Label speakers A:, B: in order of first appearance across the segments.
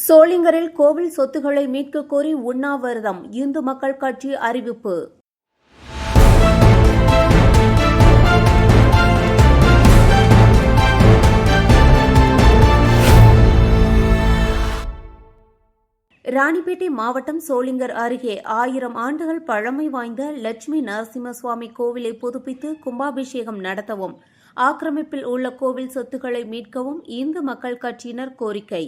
A: சோளிங்கரில் கோவில் சொத்துக்களை மீட்க கோரி உண்ணாவிரதம். இந்து மக்கள் கட்சி அறிவிப்பு. ராணிப்பேட்டை மாவட்டம் சோளிங்கர் அருகே 1000 ஆண்டுகள் பழமை வாய்ந்த லட்சுமி நரசிம்மசுவாமி கோவிலை புதுப்பித்து கும்பாபிஷேகம் நடத்தவும், ஆக்கிரமிப்பில் உள்ள கோவில் சொத்துக்களை மீட்கவும் இந்து மக்கள் கட்சியினர் கோரிக்கை.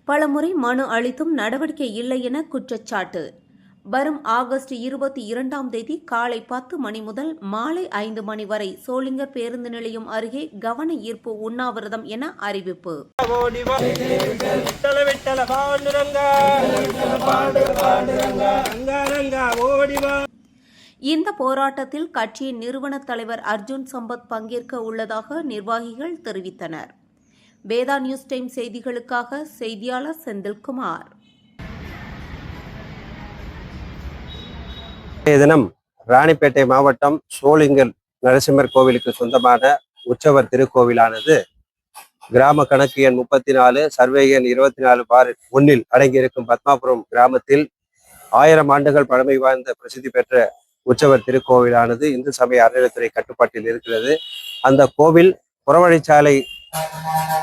A: பலமுறை மனு அளித்தும் நடவடிக்கை இல்லை என குற்றச்சாட்டு. வரும் ஆகஸ்ட் 22ஆம் தேதி காலை 10 மணி முதல் மாலை 5 மணி வரை சோளிங்கர் பேருந்து நிலையம் அருகே கவன ஈர்ப்பு உண்ணாவிரதம் என அறிவிப்பு. இந்த போராட்டத்தில் கட்சியின் நிறுவன தலைவர் அர்ஜுன் சம்பத் பங்கேற்க உள்ளதாக நிர்வாகிகள் தெரிவித்தனர். வேதா நியூஸ் டைம் செய்திகளுக்காக செய்தியாளர் செந்தில்குமார்.
B: தினம் ராணிப்பேட்டை மாவட்டம் சோளிங்கர் நரசிம்மர் கோவிலுக்கு சொந்தமான உற்சவர் திருக்கோவிலானது கிராம கணக்கு எண் 34 சர்வே எண் 24/1 அடங்கியிருக்கும் பத்மாபுரம் கிராமத்தில் 1000 ஆண்டுகள் பழமை வாய்ந்த பிரசித்தி பெற்ற உற்சவர் திருக்கோவிலானது இந்து சமய அறநிலையத்துறை கட்டுப்பாட்டில் இருக்கிறது. அந்த கோவில் புறவழிச்சாலை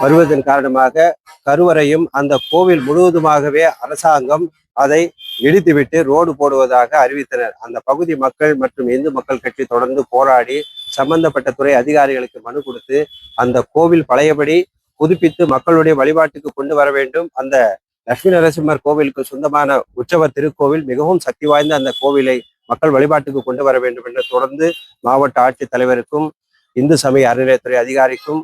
B: வருவதன் காரணமாக கருவறையும் அந்த கோவில் முழுவதுமாகவே அரசாங்கம் அதை இடித்துவிட்டு ரோடு போடுவதாக அறிவித்தனர். அந்த பகுதி மக்கள் மற்றும் இந்து மக்கள் கட்சி தொடர்ந்து போராடி சம்பந்தப்பட்ட துறை அதிகாரிகளுக்கு மனு கொடுத்து அந்த கோவில் பழையபடி புதுப்பித்து மக்களுடைய வழிபாட்டுக்கு கொண்டு வர வேண்டும். அந்த லட்சுமி நரசிம்மர் கோவிலுக்கு சொந்தமான உற்சவர் திருக்கோவில் மிகவும் சக்தி வாய்ந்த அந்த கோவிலை மக்கள் வழிபாட்டுக்கு கொண்டு வர வேண்டும் என்று தொடர்ந்து மாவட்ட ஆட்சித் தலைவருக்கும் இந்து சமய அறநிலையத்துறை அதிகாரிக்கும்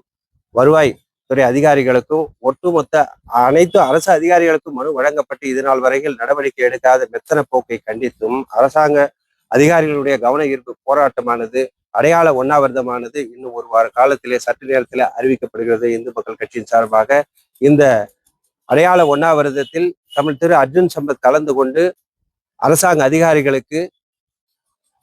B: வருவாய் துறை அதிகாரிகளுக்கும் ஒட்டுமொத்த அனைத்து அரசு அதிகாரிகளுக்கும் மனு வழங்கப்பட்டு இதனால் வரையில் நடவடிக்கை எடுக்காத மெத்தன போக்கை கண்டித்தும் அரசாங்க அதிகாரிகளுடைய கவன ஈர்ப்பு போராட்டமானது அடையாள உண்ணாவிரதமானது இன்னும் ஒரு வார காலத்திலே சற்று நேரத்தில் அறிவிக்கப்படுகிறது. இந்து மக்கள் கட்சியின் சார்பாக இந்த அடையாள உண்ணாவிரதத்தில் தமிழ் திரு அர்ஜுன் சம்பத் கலந்து கொண்டு அரசாங்க அதிகாரிகளுக்கு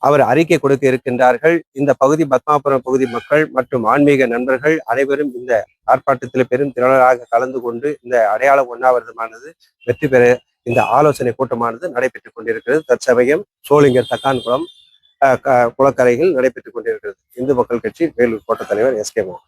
B: அவர் அறிக்கை கொடுக்க இருக்கின்றார்கள். இந்த பகுதி பத்மாபுரம் பகுதி மக்கள் மற்றும் ஆன்மீக நண்பர்கள் அனைவரும் இந்த ஆர்ப்பாட்டத்தில் பெரும் திரளாக கலந்து கொண்டு இந்த அடையாள உண்ணாவிரதமானது வெற்றி பெற இந்த ஆலோசனை கூட்டமானது நடைபெற்றுக் கொண்டிருக்கிறது. தற்சமயம் சோளிங்கர் தக்கான்குளம் குளக்கரையில் நடைபெற்றுக் கொண்டிருக்கிறது. இந்து மக்கள் கட்சி வேலூர் கோட்ட தலைவர் எஸ்.கே. மோகன்.